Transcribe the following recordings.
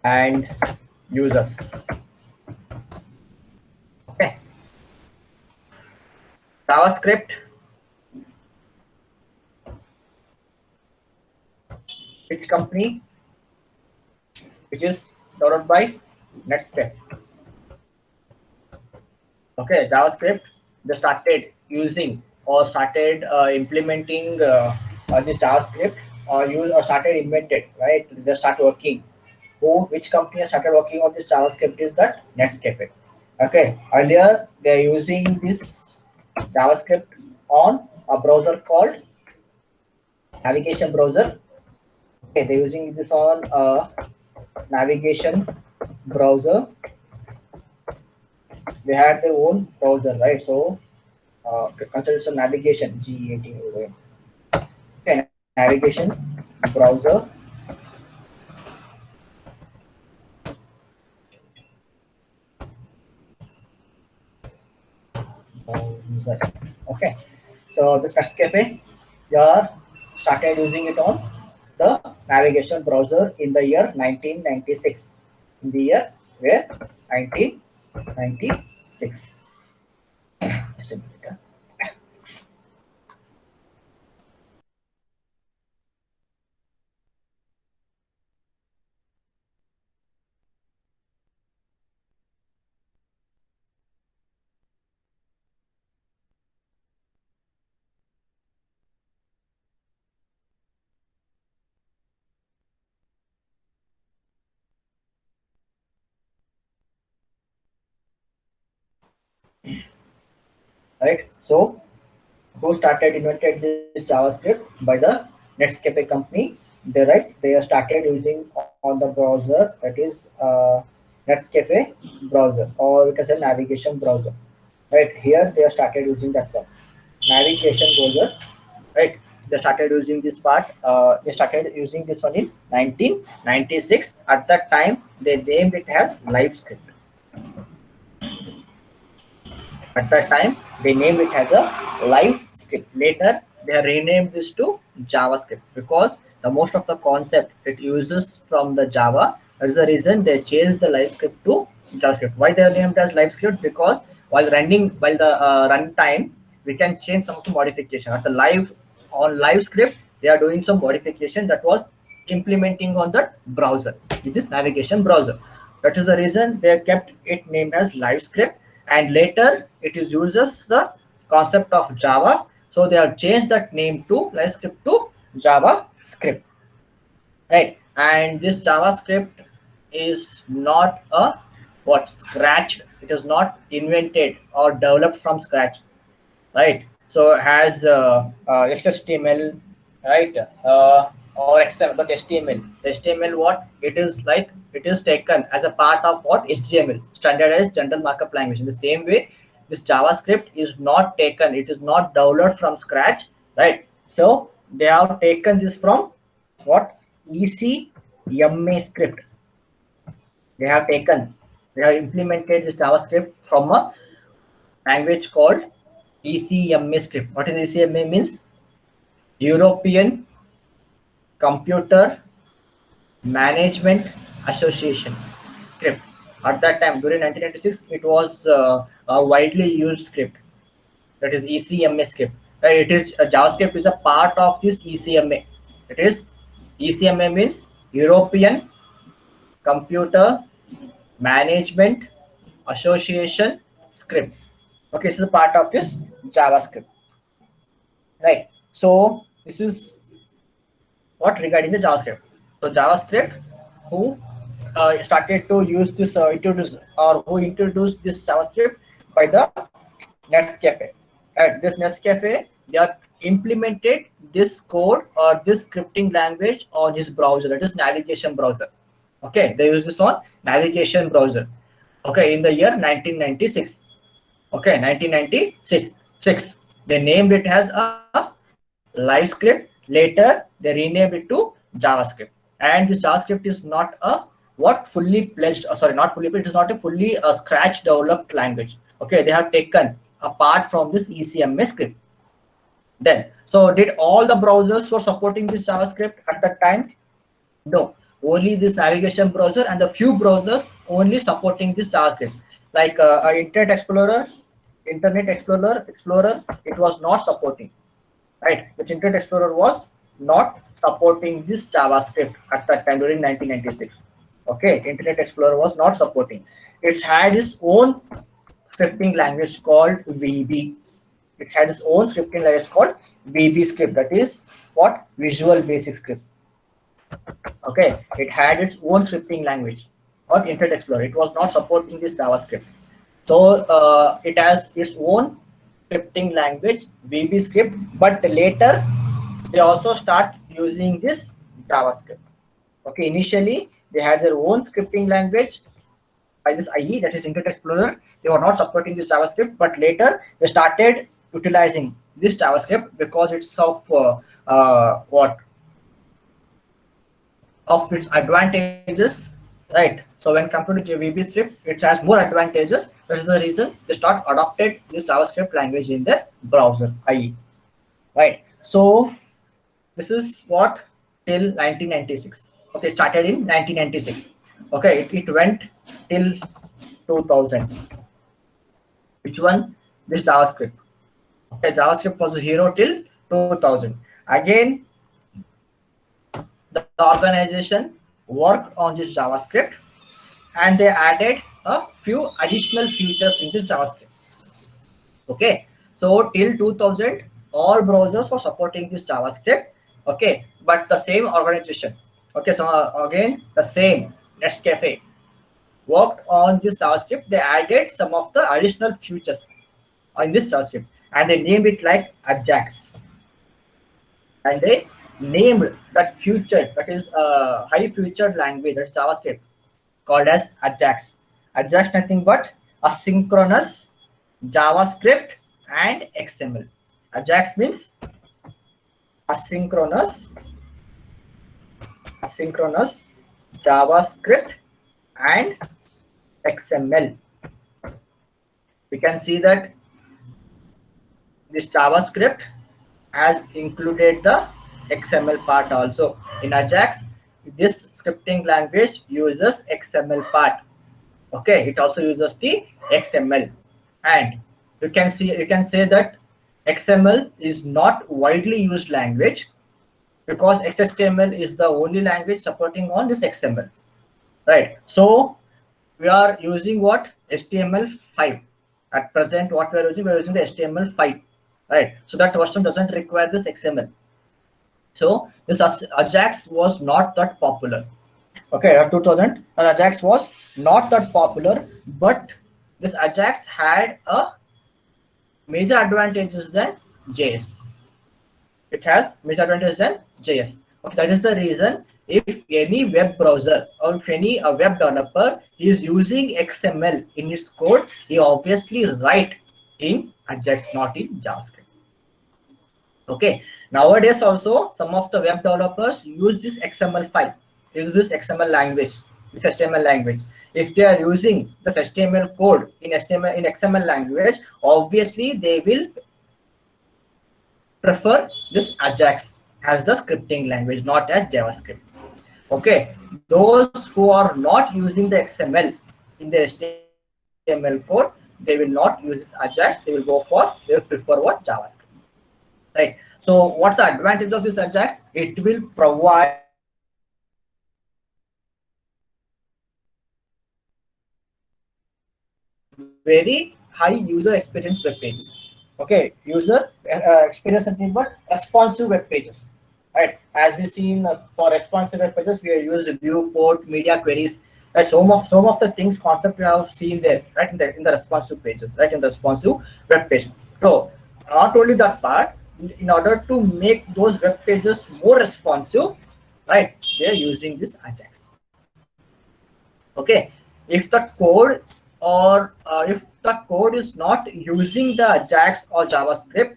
and users. Okay, JavaScript, which company, which is developed by Netscape. Okay, JavaScript, they started using or started implementing the JavaScript or use or started invented, right? They start working. Which company has started working on this JavaScript is that Netscape. Okay, earlier they are using this JavaScript on a browser called navigation browser. Okay, they're using this on a navigation browser. They had their own browser, right? So consider it's a navigation G18. Okay, navigation browser. Browser. Okay, so this Netscape, they are started using it on the navigation browser in the year 1996. In the year where 1996. Just a minute. Right. So who started invented this JavaScript by the Netscape company. They started using on the browser that is Netscape browser or we can say navigation browser. Right here they started using that one navigation browser. Right, they started using this part. They started using this one in 1996. At that time, they named it as LiveScript. At that time, they named it as a live script. Later, they have renamed this to JavaScript because the most of the concept it uses from the Java. That is the reason they changed the live script to JavaScript. Why they are named as live script? Because while the run time, we can change some of the modification. At the live script, they are doing some modification that was implementing on the browser, with this navigation browser. That is the reason they kept it named as live script, and later it is uses the concept of Java. So they have changed that name to LiveScript to JavaScript, right? And this JavaScript is not a what scratched. It is not invented or developed from scratch, right? So it has HTML, right? Or except but HTML. HTML what it is like it is taken as a part of what HTML, standardized general markup language. In the same way, this JavaScript is not taken. It is not developed from scratch, right? So they have taken this from what ECMA script. They have taken. They have implemented this JavaScript from a language called ECMA script. What is ECMA means? European Computer Management Association script. At that time, during 1996, it was a widely used script. That is ECMA script. It is JavaScript is a part of this ECMA. It is ECMA means European Computer Management Association script. Okay, this is a part of this JavaScript, right? So this is what regarding the JavaScript. So JavaScript, who started to use this introduce or who introduced this JavaScript by the Netscape. At this Netscape, they are implemented this code or this scripting language on his browser, that is navigation browser. Okay, they use this on navigation browser. Okay, in the year 1996. Okay, 1996. They named it as a LiveScript. Later, they renamed it to JavaScript. And this JavaScript is not a what fully pledged. Sorry, not fully. It is not a fully scratch developed language. Okay, they have taken apart from this ECMA script. Then, so did all the browsers were supporting this JavaScript at that time? No. only this navigation browser and the few browsers only supporting this JavaScript. Like Internet Explorer, it was not supporting, right? Which Internet Explorer was not supporting this JavaScript at that time during 1996. Okay, Internet Explorer was not supporting. It had its own scripting language called VB. It had its own scripting language called VB script. That is what Visual Basic Script. Okay, it had its own scripting language on Internet Explorer. It was not supporting this JavaScript. So it has its own scripting language, VB script, but later they also start using this JavaScript. Okay, initially they had their own scripting language by this IE, that is Internet Explorer. They were not supporting this JavaScript, but later they started utilizing this JavaScript because it's of of its advantages, right? So when compared to VB script, it has more advantages. That is the reason they start adopted this JavaScript language in their browser IE, right? So this is what till 1996. Okay, it started in 1996. Okay, it went till 2000. Which one? This JavaScript. Okay, JavaScript was a hero till 2000. Again, the organization worked on this JavaScript and they added a few additional features in this JavaScript. Okay, so till 2000, all browsers were supporting this JavaScript. Okay, but the same organization. Okay, so again, the same Netscape worked on this JavaScript. They added some of the additional features in this JavaScript and they named it like Ajax. And they named that feature, that is a high featured language, that's JavaScript, called as Ajax. Ajax nothing but asynchronous JavaScript and XML. Ajax means asynchronous JavaScript and XML. We can see that this JavaScript has included the XML part also. In Ajax, this scripting language uses XML part. Okay, it also uses the XML, and you can say that XML is not widely used language because XHTML is the only language supporting on this XML, right? So we are using what? HTML5 at present. What we are using the HTML5, right? So that version doesn't require this XML. So this Ajax was not that popular. Okay, 2000, Ajax was not that popular, but this Ajax had a major advantages than JS. It has major advantages than JS. Okay, that is the reason if any web browser or if any web developer is using XML in its code, he obviously write in Ajax, not in JavaScript. Okay, nowadays also some of the web developers use this XML file, use this XML language, this HTML language. If they are using this HTML code in XML language, obviously they will prefer this Ajax as the scripting language, not as JavaScript. Okay, those who are not using the XML in the HTML code, they will not use this Ajax. They will prefer what? JavaScript. Right. So what's the advantage of this Ajax? It will provide very high user experience web pages. Okay, user experience nothing but responsive web pages. Right. As we seen for responsive web pages, we are used viewport, media queries. Right. Some of the things concept we have seen there, right, in the responsive pages, right, in the responsive web page. So not only that part, in order to make those web pages more responsive, right, they are using this Ajax. Okay, if the code or if the code is not using the Ajax or JavaScript,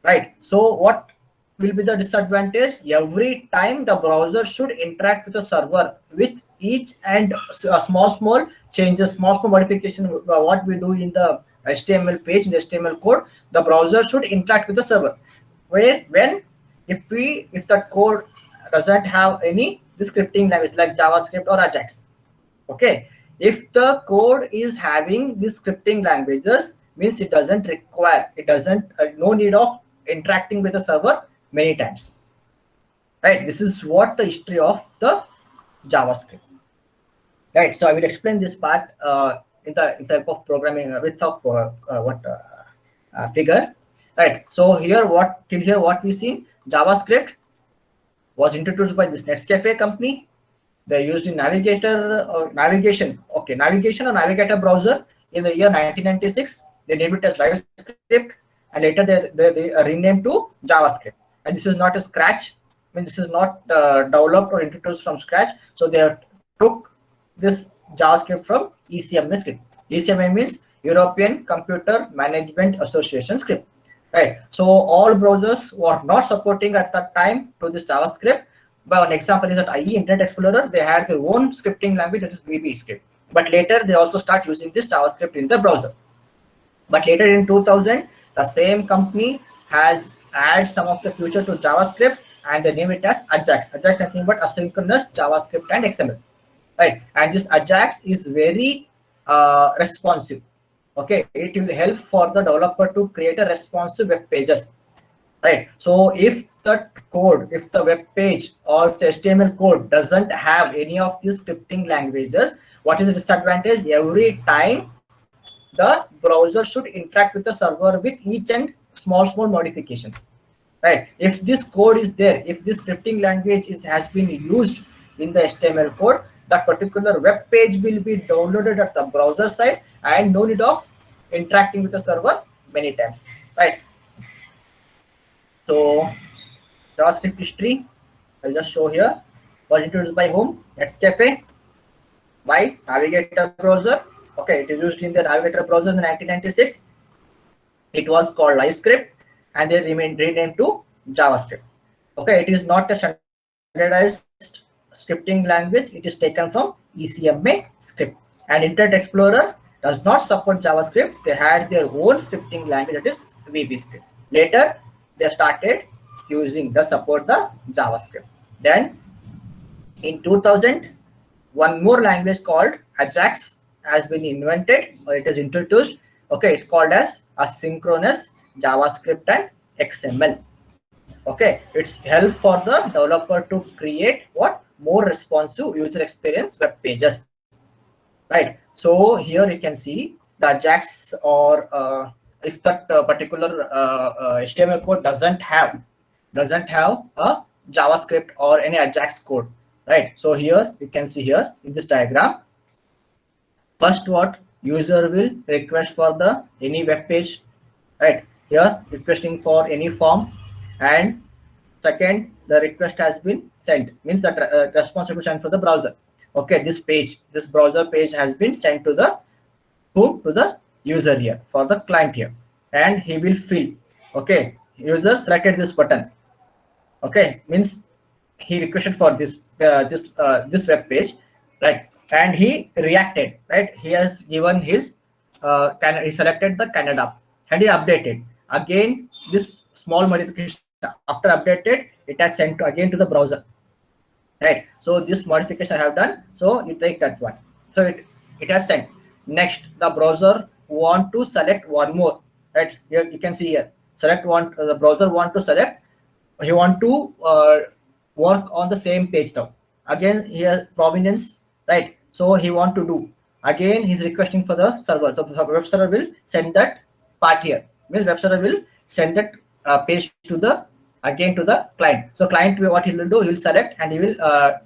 right, so what will be the disadvantage? Every time the browser should interact with the server with each and small changes, small modification, what we do in the HTML page, in the HTML code, the browser should interact with the server. If that code doesn't have any scripting language like JavaScript or Ajax. Okay, if the code is having these scripting languages, means it doesn't require, it doesn't no need of interacting with the server many times, right? This is what the history of the JavaScript, right? So I will explain this part in the type of programming with of figure, right? So here what till here what we see, JavaScript was introduced by this Netscape company. They used in navigation or navigator browser in the year 1996. They named it as LiveScript, and later they renamed to JavaScript. And this is not a scratch. I mean, this is not developed or introduced from scratch. So they took this JavaScript from ECMA script. ECMA means European Computer Management Association script, right? So all browsers were not supporting at that time to this JavaScript. But an example is that IE Internet Explorer, they had their own scripting language, that is VB script. But later they also start using this JavaScript in the browser. But later in 2000, the same company has added some of the feature to JavaScript, and they name it as Ajax. Ajax is nothing but asynchronous JavaScript and XML, right? And this Ajax is very responsive. Okay, it will help for the developer to create a responsive web pages, right? So if the code, if the web page or if the HTML code doesn't have any of these scripting languages, what is the disadvantage? Every time the browser should interact with the server with each and small modifications, right? If this code is there, if this scripting language has been used in the HTML code, that particular web page will be downloaded at the browser side and no need of interacting with the server many times, right? So JavaScript history, I'll just show here. Was introduced by whom? Netscape, by Navigator browser. Okay, it is used in the Navigator browser in 1996. It was called LiveScript, and they renamed to JavaScript. Okay, it is not a standardized scripting language. It is taken from ECMA script. And Internet Explorer does not support JavaScript. They had their own scripting language, that is VB script. Later, they started using the support the JavaScript. Then in 2000, one more language called Ajax has been invented, or it is introduced. Okay, it's called as asynchronous JavaScript and XML. Okay, it's help for the developer to create what more responsive user experience web pages, right? So here you can see the Ajax, or if that particular HTML code doesn't have a JavaScript or any Ajax code, right? So here you can see here in this diagram, first what user will request for the any web page, right? Here requesting for any form, and second the request has been sent, means that response will be sent for the browser. Okay, this browser page has been sent to the user here, for the client here, and he will fill. Okay, user selected this button. Okay, means he requested for this web page, right? And he reacted, right? He has given his he selected the Canada, and he updated again this small modification. After updated, it has sent again to the browser, right? So this modification I have done, so you take that one. So it has sent. Next, the browser want to select one more, right? Here you can see here, select one. The browser want to select. He want to work on the same page now. Again here provenance, right? So he want to do again. He's requesting for the server. So the web server will send that part here. Means web server will send that page to the again to the client. So client, what he will do, he will select and he will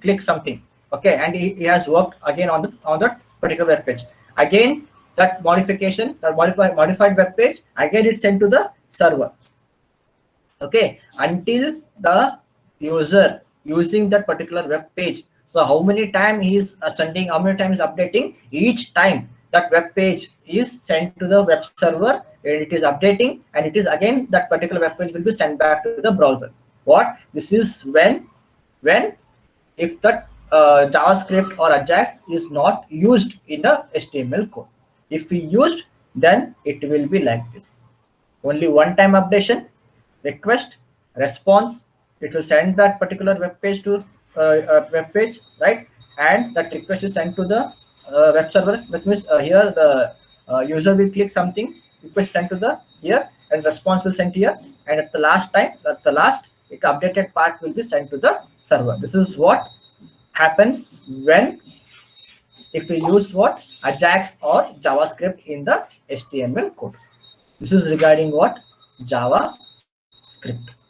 click something. Okay, and he has worked again on that particular web page. Again that modification, that modified web page, again it's sent to the server. Okay, until the user using that particular web page. So how many times he is sending, how many times updating, each time that web page is sent to the web server, and it is updating, and it is again that particular web page will be sent back to the browser. What this is when if that JavaScript or Ajax is not used in the HTML code. If we used, then it will be like this. Only one time updation, request, response, it will send that particular web page to web page, right? And that request is sent to the web server. That means here the user will click something, request sent to the here, and response will send here. And at the last time, at the last, the updated part will be sent to the server. This is what happens when if we use what Ajax or JavaScript in the HTML code. This is regarding what JavaScript.